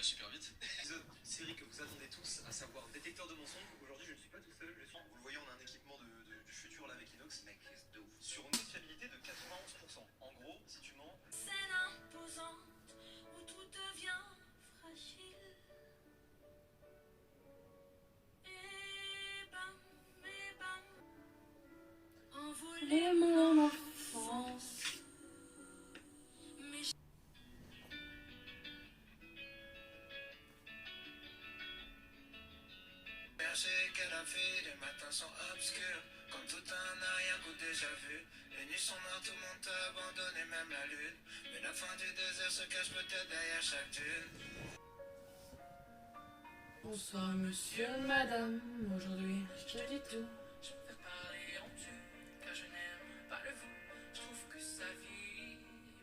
super vite. Épisode d'une série que vous attendez tous, à savoir Détecteur de mensonges. Aujourd'hui, je ne suis pas tout seul, vous le voyez, on a un équipement du futur là avec Inox, mec, de ouf. Sur une fiabilité de 91%. En gros, si tu mens. Scène imposante où tout devient fragile. Et bam, envolé mon enfance. Qu'elle a fait, les matins sont obscurs, comme tout un arrière-goût déjà vu. Les nuits sont noires, tout le monde t'a abandonné, même la lune. Mais la fin du désert se cache peut-être derrière chaque dune. Bonsoir monsieur, madame, aujourd'hui je te dis tout. Je préfère parler en tu, car je n'aime pas le vous. Je trouve que sa vie,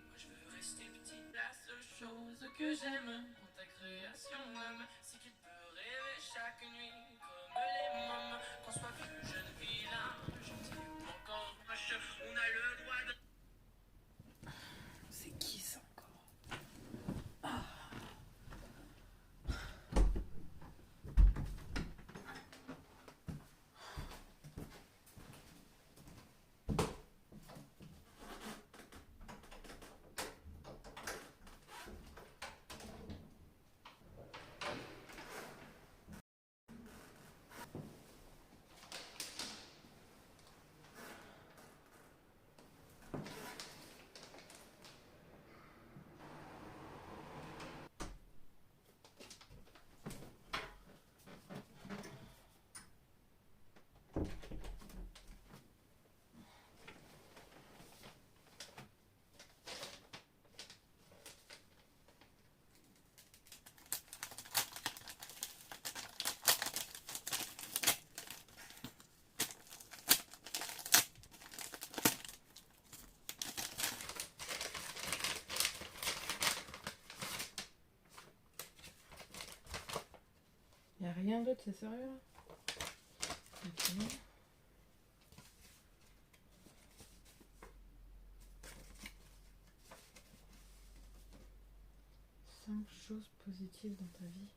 moi je veux rester petit. La seule chose que j'aime dans ta création même, c'est qu'il peut rêver chaque nuit comme les mômes. Qu'on soit plus jeune vilain, gentil ou encore moche, on a le droit de... C'est qui ça encore? Y'a rien d'autre, c'est sérieux là? Ok. Cinq choses positives dans ta vie.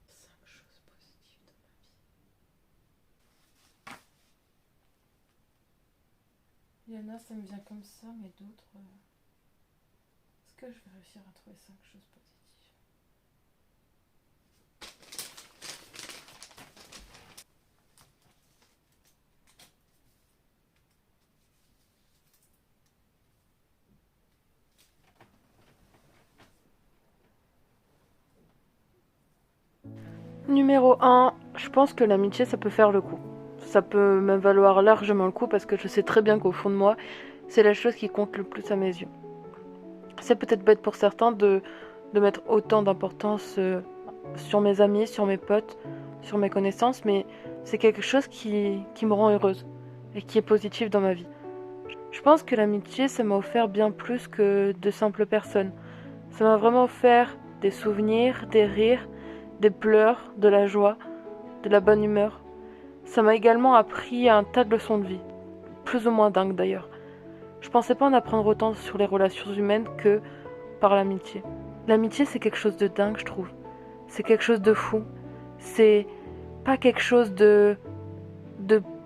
Cinq choses positives dans ma vie. Il y en a, ça me vient comme ça, mais d'autres... Est-ce que je vais réussir à trouver 5 choses positives? Numéro 1, je pense que l'amitié ça peut faire le coup. Ça peut me valoir largement le coup parce que je sais très bien qu'au fond de moi, c'est la chose qui compte le plus à mes yeux. C'est peut-être bête pour certains de mettre autant d'importance sur mes amis, sur mes potes, sur mes connaissances, mais c'est quelque chose qui me rend heureuse et qui est positif dans ma vie. Je pense que l'amitié, ça m'a offert bien plus que de simples personnes. Ça m'a vraiment offert des souvenirs, des rires, des pleurs, de la joie, de la bonne humeur. Ça m'a également appris un tas de leçons de vie, plus ou moins dingues d'ailleurs. Je pensais pas en apprendre autant sur les relations humaines que par l'amitié. L'amitié, c'est quelque chose de dingue, je trouve. C'est quelque chose de fou. C'est pas quelque chose de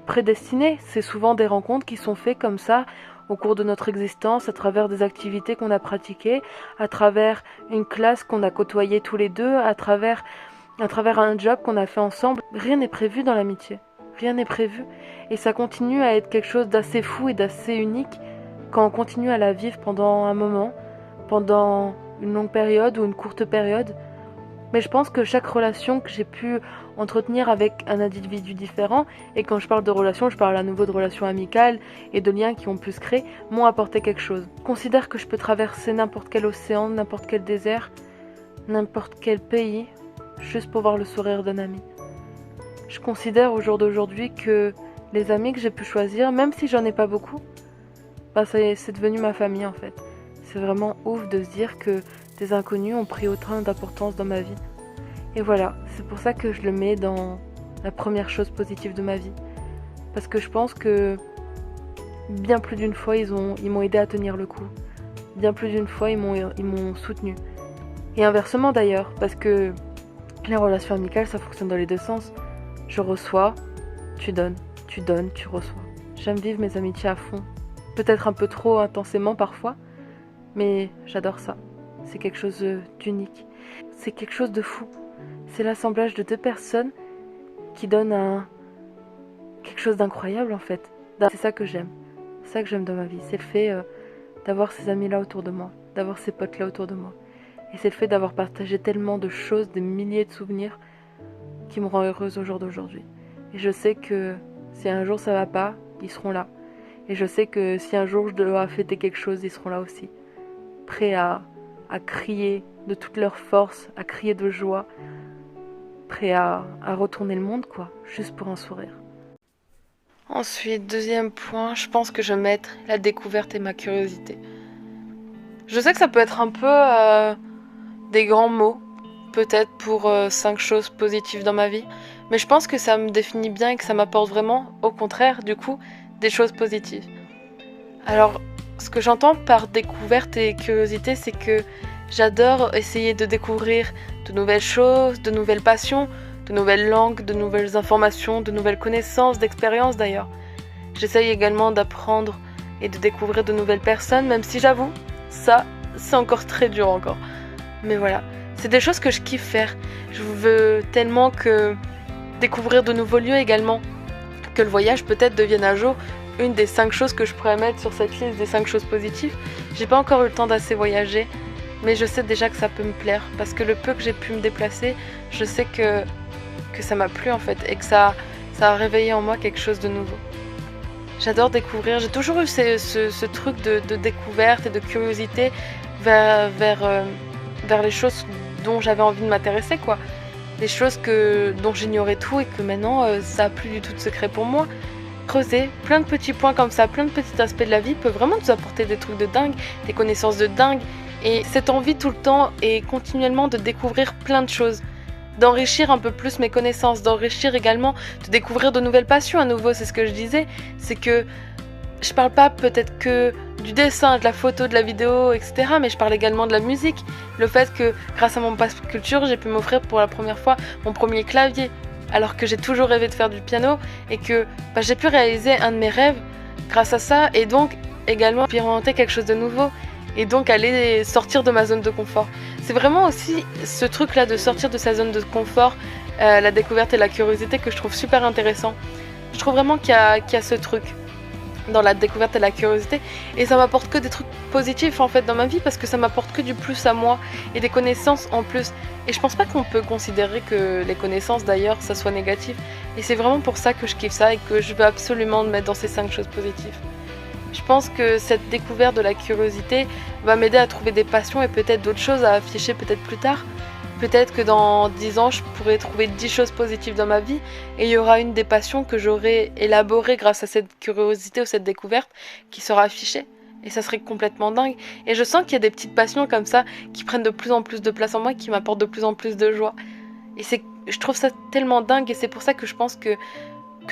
prédestiné. C'est souvent des rencontres qui sont faites comme ça au cours de notre existence, à travers des activités qu'on a pratiquées, à travers une classe qu'on a côtoyée tous les deux, à travers un job qu'on a fait ensemble. Rien n'est prévu dans l'amitié. Rien n'est prévu. Et ça continue à être quelque chose d'assez fou et d'assez unique quand on continue à la vivre pendant un moment, pendant une longue période ou une courte période. Mais je pense que chaque relation que j'ai pu entretenir avec un individu différent, et quand je parle de relations, je parle à nouveau de relations amicales et de liens qui ont pu se créer, m'ont apporté quelque chose. Je considère que je peux traverser n'importe quel océan, n'importe quel désert, n'importe quel pays, juste pour voir le sourire d'un ami. Je considère au jour d'aujourd'hui que les amis que j'ai pu choisir, même si j'en ai pas beaucoup, c'est devenu ma famille en fait. C'est vraiment ouf de se dire que des inconnus ont pris autant d'importance dans ma vie. Et voilà, c'est pour ça que je le mets dans la première chose positive de ma vie. Parce que je pense que bien plus d'une fois, ils m'ont aidé à tenir le coup. Bien plus d'une fois, ils m'ont soutenu. Et inversement d'ailleurs, parce que les relations amicales, ça fonctionne dans les deux sens. Je reçois, tu donnes, tu reçois. J'aime vivre mes amitiés à fond. Peut-être un peu trop intensément parfois, mais j'adore ça. C'est quelque chose d'unique. C'est quelque chose de fou. C'est l'assemblage de deux personnes qui donnent quelque chose d'incroyable en fait. C'est ça que j'aime. C'est ça que j'aime dans ma vie. C'est le fait d'avoir ces amis-là autour de moi, d'avoir ces potes-là autour de moi. Et c'est le fait d'avoir partagé tellement de choses, des milliers de souvenirs qui me rend heureuse au jour d'aujourd'hui. Et je sais que si un jour ça va pas, ils seront là. Et je sais que si un jour je dois fêter quelque chose, ils seront là aussi. Prêts à crier de toute leur force, à crier de joie. Prêts à retourner le monde, quoi, juste pour un sourire. Ensuite, deuxième point, je pense que je vais mettre la découverte et ma curiosité. Je sais que ça peut être un peu des grands mots, peut-être pour 5 choses positives dans ma vie, mais je pense que ça me définit bien et que ça m'apporte vraiment, au contraire, du coup, des choses positives. Alors, ce que j'entends par découverte et curiosité, c'est que j'adore essayer de découvrir de nouvelles choses, de nouvelles passions, de nouvelles langues, de nouvelles informations, de nouvelles connaissances, d'expériences d'ailleurs. J'essaye également d'apprendre et de découvrir de nouvelles personnes, même si j'avoue, ça, c'est encore très dur encore. Mais voilà, c'est des choses que je kiffe faire. Je veux tellement que découvrir de nouveaux lieux également. Que le voyage peut-être devienne un jour une des 5 choses que je pourrais mettre sur cette liste des 5 choses positives. J'ai pas encore eu le temps d'assez voyager, mais je sais déjà que ça peut me plaire. Parce que le peu que j'ai pu me déplacer, je sais que ça m'a plu en fait. Et que ça a réveillé en moi quelque chose de nouveau. J'adore découvrir. J'ai toujours eu ce truc de découverte et de curiosité vers les choses dont j'avais envie de m'intéresser, quoi. Des choses dont j'ignorais tout et que maintenant, ça n'a plus du tout de secret pour moi. Creuser plein de petits points comme ça, plein de petits aspects de la vie peut vraiment nous apporter des trucs de dingue, des connaissances de dingue. Et cette envie tout le temps et continuellement de découvrir plein de choses. D'enrichir un peu plus mes connaissances, d'enrichir également, de découvrir de nouvelles passions à nouveau, c'est ce que je disais. C'est que je parle pas peut-être que du dessin, de la photo, de la vidéo, etc. Mais je parle également de la musique. Le fait que, grâce à mon pass culture, j'ai pu m'offrir pour la première fois mon premier clavier. Alors que j'ai toujours rêvé de faire du piano et que j'ai pu réaliser un de mes rêves grâce à ça. Et donc, également, expérimenter quelque chose de nouveau. Et donc, aller sortir de ma zone de confort. C'est vraiment aussi ce truc-là de sortir de sa zone de confort, la découverte et la curiosité que je trouve super intéressant. Je trouve vraiment qu'il y a ce truc dans la découverte et la curiosité, et ça m'apporte que des trucs positifs en fait dans ma vie, parce que ça m'apporte que du plus à moi et des connaissances en plus. Et je pense pas qu'on peut considérer que les connaissances d'ailleurs ça soit négatif, et c'est vraiment pour ça que je kiffe ça et que je veux absolument me mettre dans ces 5 choses positives. Je pense que cette découverte de la curiosité va m'aider à trouver des passions et peut-être d'autres choses à afficher peut-être plus tard. Peut-être que dans 10 ans, je pourrai trouver 10 choses positives dans ma vie et il y aura une des passions que j'aurai élaborée grâce à cette curiosité ou cette découverte qui sera affichée. Et ça serait complètement dingue. Et je sens qu'il y a des petites passions comme ça qui prennent de plus en plus de place en moi et qui m'apportent de plus en plus de joie. Et je trouve ça tellement dingue et c'est pour ça que je pense que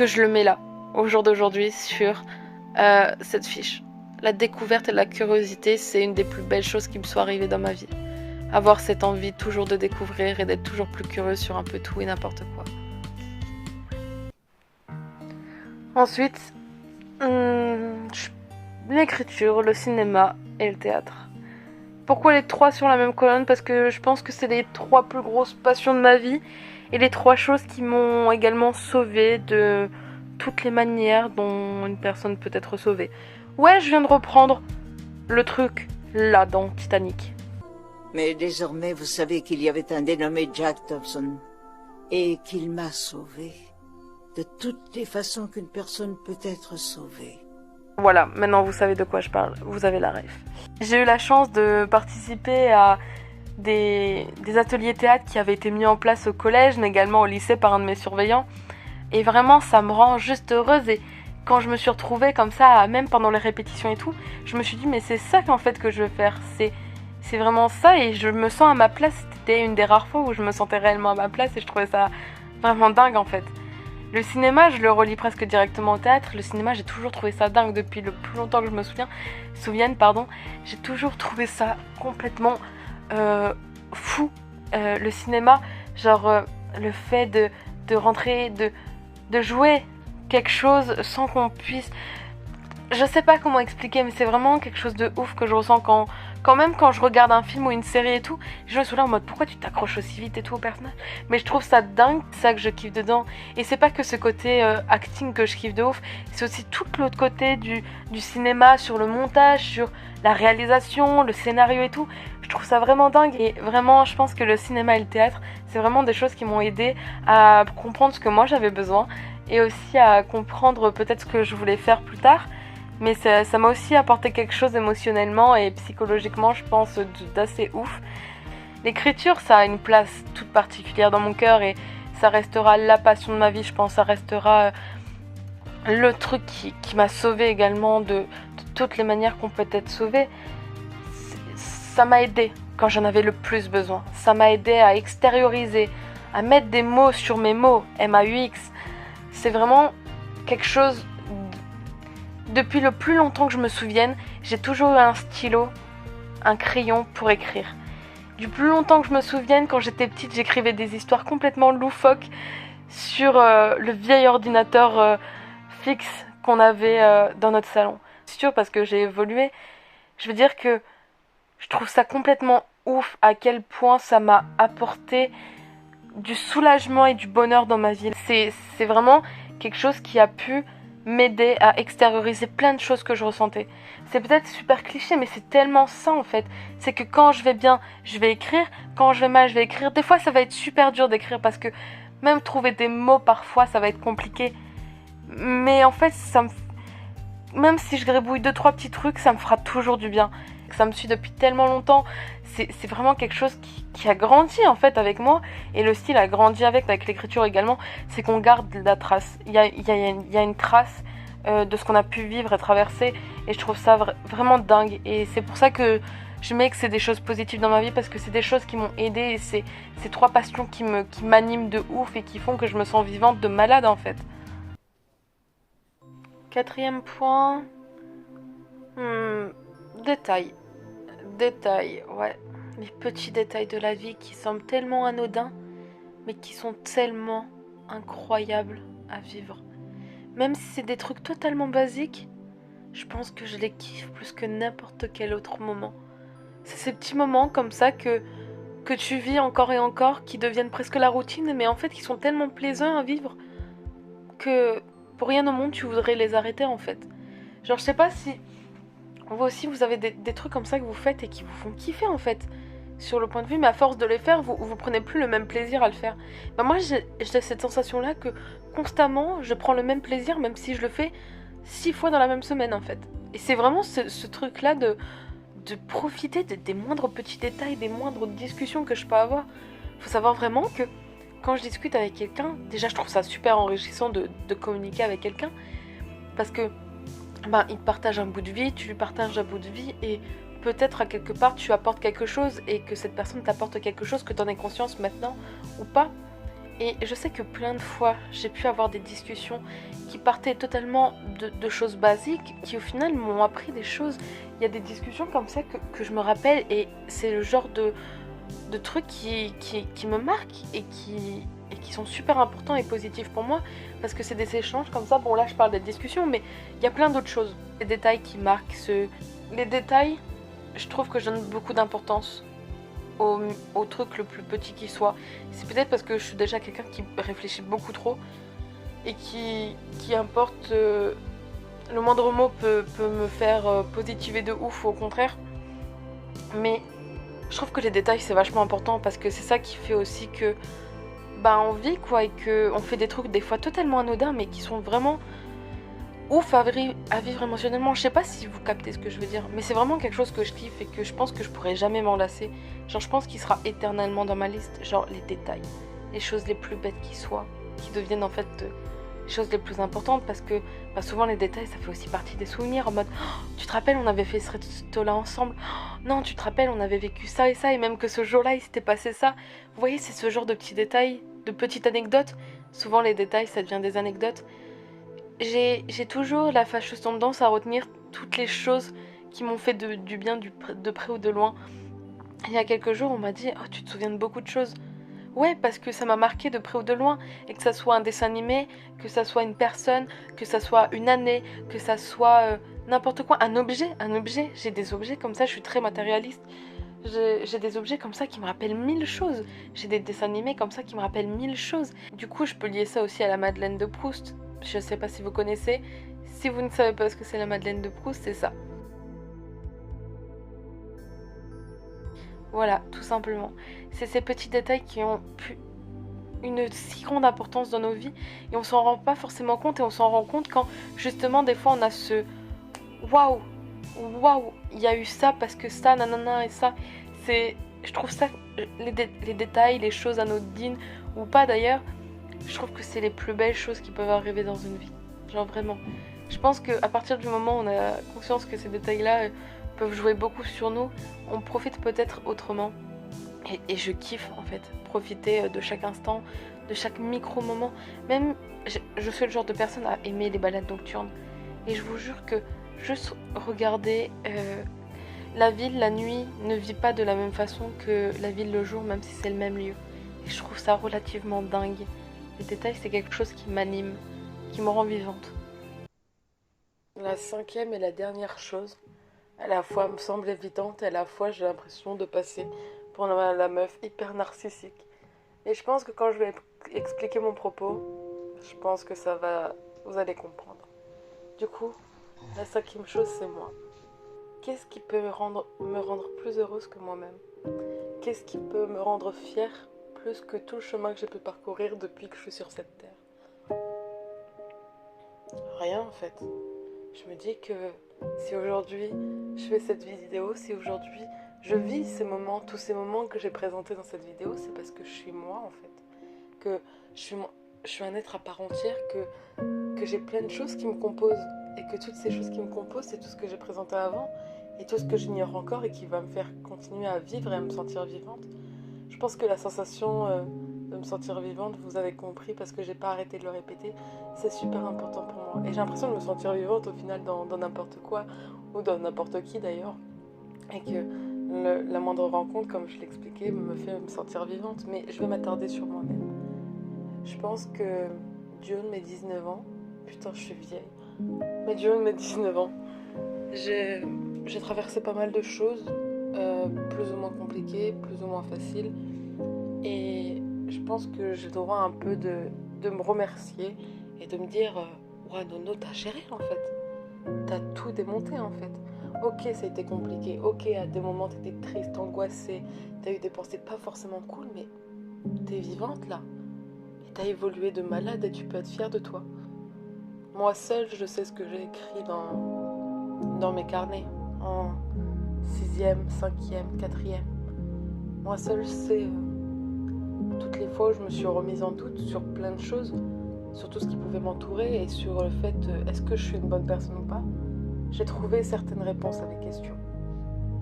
je le mets là, au jour d'aujourd'hui, sur cette fiche. La découverte et la curiosité, c'est une des plus belles choses qui me soit arrivée dans ma vie. Avoir cette envie toujours de découvrir et d'être toujours plus curieux sur un peu tout et n'importe quoi. Ensuite, l'écriture, le cinéma et le théâtre. Pourquoi les 3 sur la même colonne ? Parce que je pense que c'est les 3 plus grosses passions de ma vie et les 3 choses qui m'ont également sauvée de toutes les manières dont une personne peut être sauvée. Ouais, je viens de reprendre le truc là dans Titanic. Mais désormais, vous savez qu'il y avait un dénommé Jack Thompson et qu'il m'a sauvé de toutes les façons qu'une personne peut être sauvée. Voilà, maintenant vous savez de quoi je parle, vous avez la ref. J'ai eu la chance de participer à des ateliers théâtre qui avaient été mis en place au collège, mais également au lycée par un de mes surveillants. Et vraiment, ça me rend juste heureuse. Et quand je me suis retrouvée comme ça, même pendant les répétitions et tout, je me suis dit, mais c'est ça qu'en fait que je veux faire. C'est vraiment ça et je me sens à ma place. C'était une des rares fois où je me sentais réellement à ma place et je trouvais ça vraiment dingue en fait. Le cinéma, je le relie presque directement au théâtre. Le cinéma, j'ai toujours trouvé ça dingue depuis le plus longtemps que je me souvienne. J'ai toujours trouvé ça complètement fou. Le cinéma, genre le fait de rentrer, de jouer quelque chose sans qu'on puisse... Je sais pas comment expliquer, mais c'est vraiment quelque chose de ouf que je ressens quand même quand je regarde un film ou une série et tout. Les gens sont là en mode pourquoi tu t'accroches aussi vite et tout au personnage. Mais je trouve ça dingue, c'est ça que je kiffe dedans. Et c'est pas que ce côté acting que je kiffe de ouf, c'est aussi tout l'autre côté du cinéma, sur le montage, sur la réalisation, le scénario et tout. Je trouve ça vraiment dingue et vraiment je pense que le cinéma et le théâtre, c'est vraiment des choses qui m'ont aidé à comprendre ce que moi j'avais besoin et aussi à comprendre peut-être ce que je voulais faire plus tard. Mais ça m'a aussi apporté quelque chose émotionnellement et psychologiquement, je pense, d'assez ouf. L'écriture, ça a une place toute particulière dans mon cœur et ça restera la passion de ma vie, je pense. Ça restera le truc qui m'a sauvée également de toutes les manières qu'on peut être sauvé. Ça m'a aidé quand j'en avais le plus besoin. Ça m'a aidé à extérioriser, à mettre des mots sur mes mots, MAUX. C'est vraiment quelque chose... Depuis le plus longtemps que je me souvienne, j'ai toujours eu un stylo, un crayon pour écrire. Du plus longtemps que je me souvienne, quand j'étais petite, j'écrivais des histoires complètement loufoques sur le vieil ordinateur fixe qu'on avait dans notre salon. C'est sûr parce que j'ai évolué. Je veux dire que je trouve ça complètement ouf à quel point ça m'a apporté du soulagement et du bonheur dans ma vie. C'est vraiment quelque chose qui a pu m'aider à extérioriser plein de choses que je ressentais. C'est peut-être super cliché, mais c'est tellement ça en fait. C'est que quand je vais bien, je vais écrire. Quand je vais mal, je vais écrire. Des fois, ça va être super dur d'écrire parce que même trouver des mots, parfois, ça va être compliqué. Mais en fait, même si je gribouille 2-3 petits trucs, ça me fera toujours du bien. Ça me suit depuis tellement longtemps. C'est vraiment quelque chose qui a grandi en fait avec moi. Et le style a grandi avec l'écriture également. C'est qu'on garde la trace. Il y a une trace de ce qu'on a pu vivre et traverser. Et je trouve ça vraiment dingue. Et c'est pour ça que je mets que c'est des choses positives dans ma vie. Parce que c'est des choses qui m'ont aidée. Et c'est 3 passions qui m'animent de ouf. Et qui font que je me sens vivante de malade en fait. 4e point... Détails, ouais. Les petits détails de la vie qui semblent tellement anodins, mais qui sont tellement incroyables à vivre. Même si c'est des trucs totalement basiques, je pense que je les kiffe plus que n'importe quel autre moment. C'est ces petits moments comme ça que tu vis encore et encore, qui deviennent presque la routine, mais en fait qui sont tellement plaisants à vivre que pour rien au monde tu voudrais les arrêter en fait. Genre je sais pas si... Vous aussi, vous avez des trucs comme ça que vous faites et qui vous font kiffer en fait, sur le point de vue, mais à force de les faire, vous prenez plus le même plaisir à le faire. Bah moi, j'ai cette sensation-là que constamment, je prends le même plaisir, même si je le fais 6 fois dans la même semaine en fait. Et c'est vraiment ce truc-là de profiter des moindres petits détails, des moindres discussions que je peux avoir. Faut savoir vraiment que quand je discute avec quelqu'un, déjà je trouve ça super enrichissant de communiquer avec quelqu'un, parce que il te partage un bout de vie, tu lui partages un bout de vie et peut-être à quelque part tu apportes quelque chose et que cette personne t'apporte quelque chose, que tu en aies conscience maintenant ou pas. Et je sais que plein de fois j'ai pu avoir des discussions qui partaient totalement de choses basiques qui au final m'ont appris des choses. Il y a des discussions comme ça que je me rappelle et c'est le genre de trucs qui me marquent et qui sont super importants et positifs pour moi, parce que c'est des échanges comme ça. Bon là je parle des discussions, mais il y a plein d'autres choses, des détails qui marquent. Les détails, je trouve que je donne beaucoup d'importance au truc le plus petit qui soit. C'est peut-être parce que je suis déjà quelqu'un qui réfléchit beaucoup trop et qui importe le moindre mot peut me faire positiver de ouf ou au contraire, mais je trouve que les détails c'est vachement important, parce que c'est ça qui fait aussi que on vit quoi, et qu'on fait des trucs des fois totalement anodins mais qui sont vraiment ouf à vivre émotionnellement. Je sais pas si vous captez ce que je veux dire, mais c'est vraiment quelque chose que je kiffe et que je pense que je pourrais jamais m'en lasser. Genre je pense qu'il sera éternellement dans ma liste, genre les détails, les choses les plus bêtes qui soient, qui deviennent en fait les choses les plus importantes, parce que souvent les détails ça fait aussi partie des souvenirs, en mode tu te rappelles on avait fait ce resto là ensemble, non tu te rappelles on avait vécu ça et ça, et même que ce jour là il s'était passé ça. Vous voyez, c'est ce genre de petits détails, de petites anecdotes souvent les détails ça devient des anecdotes. J'ai toujours la fâcheuse tendance à retenir toutes les choses qui m'ont fait du bien de près ou de loin. Il y a quelques jours, on m'a dit « Oh, tu te souviens de beaucoup de choses ?» Ouais, parce que ça m'a marqué de près ou de loin, et que ça soit un dessin animé, que ça soit une personne, que ça soit une année, que ça soit n'importe quoi, un objet. J'ai des objets comme ça, je suis très matérialiste. J'ai des objets comme ça qui me rappellent 1000 choses. J'ai des dessins animés comme ça qui me rappellent 1000 choses. Du coup, je peux lier ça aussi à la Madeleine de Proust. Je sais pas si vous connaissez. Si vous ne savez pas ce que c'est la Madeleine de Proust, c'est ça. Voilà, tout simplement. C'est ces petits détails qui ont une si grande importance dans nos vies et on s'en rend pas forcément compte, et on s'en rend compte quand justement des fois on a ce waouh, il y a eu ça parce que ça, nanana et ça. Je trouve ça, les détails, les choses anodines ou pas d'ailleurs, je trouve que c'est les plus belles choses qui peuvent arriver dans une vie. Genre vraiment. Je pense qu'à partir du moment où on a conscience que ces détails-là peuvent jouer beaucoup sur nous, on profite peut-être autrement. Et je kiffe en fait, profiter de chaque instant, de chaque micro-moment. Même, je suis le genre de personne à aimer les balades nocturnes. Et je vous jure que juste regarder la ville la nuit ne vit pas de la même façon que la ville le jour, même si c'est le même lieu. Et je trouve ça relativement dingue. Les détails, c'est quelque chose qui m'anime, qui me rend vivante. La cinquième et la dernière chose, à la fois me semble évidente et à la fois j'ai l'impression de passer pour la meuf hyper narcissique. Et je pense que quand je vais expliquer mon propos, je pense que vous allez comprendre. Du coup, la cinquième chose, c'est moi. Qu'est-ce qui peut me rendre plus heureuse que moi-même? Qu'est-ce qui peut me rendre fière plus que tout le chemin que j'ai pu parcourir depuis que je suis sur cette terre? Rien en fait. Je me dis que si aujourd'hui je fais cette vidéo, si aujourd'hui je vis tous ces moments que j'ai présentés dans cette vidéo, c'est parce que je suis moi en fait. Que je suis un être à part entière, que j'ai plein de choses qui me composent. Et que toutes ces choses qui me composent, c'est tout ce que j'ai présenté avant et tout ce que j'ignore encore et qui va me faire continuer à vivre et à me sentir vivante. Je pense que la sensation de me sentir vivante, vous avez compris parce que j'ai pas arrêté de le répéter, c'est super important pour moi. Et j'ai l'impression de me sentir vivante au final dans n'importe quoi ou dans n'importe qui d'ailleurs. Et que la moindre rencontre, comme je l'expliquais, me fait me sentir vivante. Mais je vais m'attarder sur moi-même. Je pense que du haut de mes 19 ans, putain je suis vieille, mais du haut de mes 19 ans, j'ai traversé pas mal de choses, plus ou moins compliquées, plus ou moins faciles. Et je pense que j'ai le droit un peu de me remercier et de me dire ouais Nono, t'as géré en fait. T'as tout démonté en fait. Ok, ça a été compliqué. Ok, à des moments t'étais triste, angoissée. T'as eu des pensées pas forcément cool, mais t'es vivante là. Et t'as évolué de malade et tu peux être fière de toi. Moi seule, je sais ce que j'ai écrit dans mes carnets. En 6e, 5e, 4e. Moi seule, je sais toutes les fois où je me suis remise en doute sur plein de choses, sur tout ce qui pouvait m'entourer et sur le fait est-ce que je suis une bonne personne ou pas. J'ai trouvé certaines réponses à mes questions.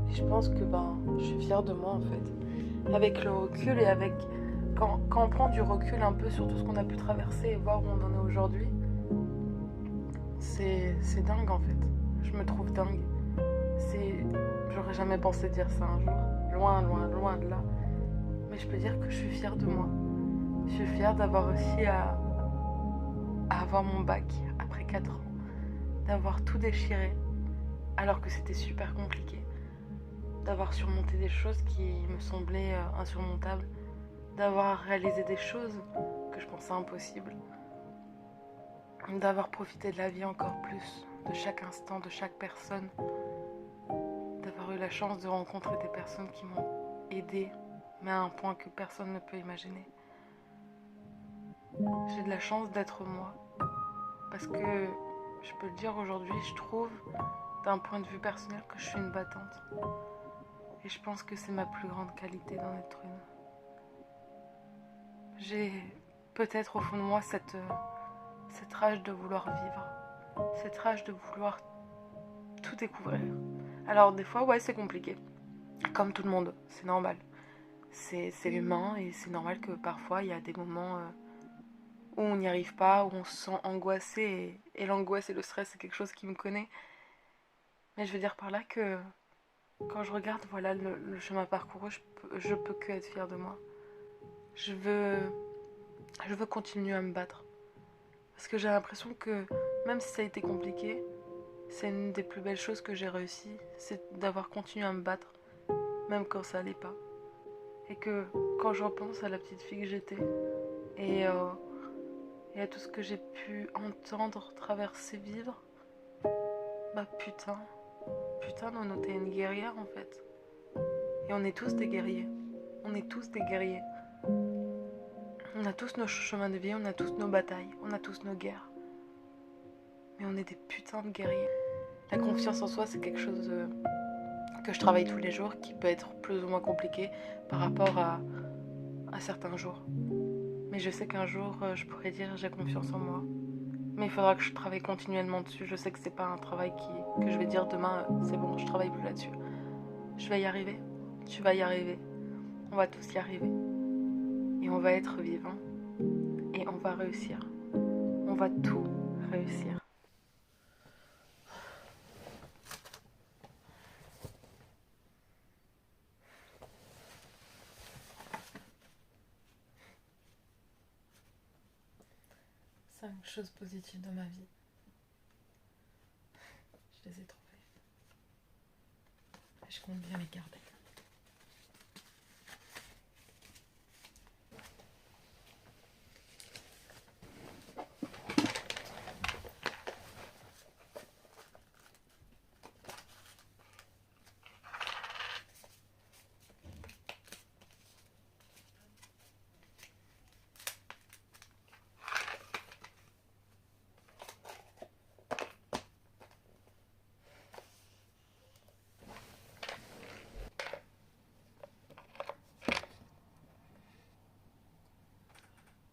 Et je pense que je suis fière de moi en fait. Avec le recul et avec... Quand on prend du recul un peu sur tout ce qu'on a pu traverser et voir où on en est aujourd'hui, c'est dingue en fait. Je me trouve dingue. J'aurais jamais pensé dire ça un jour. Loin, loin, loin de là. Mais je peux dire que je suis fière de moi. Je suis fière d'avoir réussi à avoir mon bac après 4 ans. D'avoir tout déchiré alors que c'était super compliqué. D'avoir surmonté des choses qui me semblaient insurmontables. D'avoir réalisé des choses que je pensais impossibles. D'avoir profité de la vie encore plus, de chaque instant, de chaque personne. D'avoir eu la chance de rencontrer des personnes qui m'ont aidée, mais à un point que personne ne peut imaginer. J'ai de la chance d'être moi. Parce que, je peux le dire aujourd'hui, je trouve, d'un point de vue personnel, que je suis une battante. Et je pense que c'est ma plus grande qualité d'en être une. J'ai peut-être au fond de moi cette rage de vouloir vivre. Cette rage de vouloir tout découvrir. Alors des fois, ouais, c'est compliqué. Comme tout le monde, c'est normal. C'est humain et c'est normal que parfois il y a des moments où on n'y arrive pas, où on se sent angoissé, et l'angoisse et le stress, c'est quelque chose qui me connaît. Mais je veux dire par là que quand je regarde voilà, le chemin parcouru, je peux que être fière de moi. Je veux continuer à me battre. Parce que j'ai l'impression que même si ça a été compliqué, c'est une des plus belles choses que j'ai réussi, c'est d'avoir continué à me battre, même quand ça allait pas. Et que quand je repense à la petite fille que j'étais, et à tout ce que j'ai pu entendre, traverser, vivre, bah putain, Nono, t'es une guerrière en fait. Et on est tous des guerriers. On est tous des guerriers. On a tous nos chemins de vie, on a tous nos batailles, on a tous nos guerres. Mais on est des putains de guerriers. La confiance en soi, c'est quelque chose que je travaille tous les jours, qui peut être plus ou moins compliqué par rapport à certains jours. Mais je sais qu'un jour, je pourrais dire j'ai confiance en moi. Mais il faudra que je travaille continuellement dessus. Je sais que c'est pas un travail que je vais dire demain, c'est bon, je travaille plus là-dessus. Je vais y arriver. Tu vas y arriver. On va tous y arriver. Et on va être vivants. Et on va réussir. On va tout réussir. Cinq choses positives de ma vie. Je les ai trouvées. Et je compte bien les garder.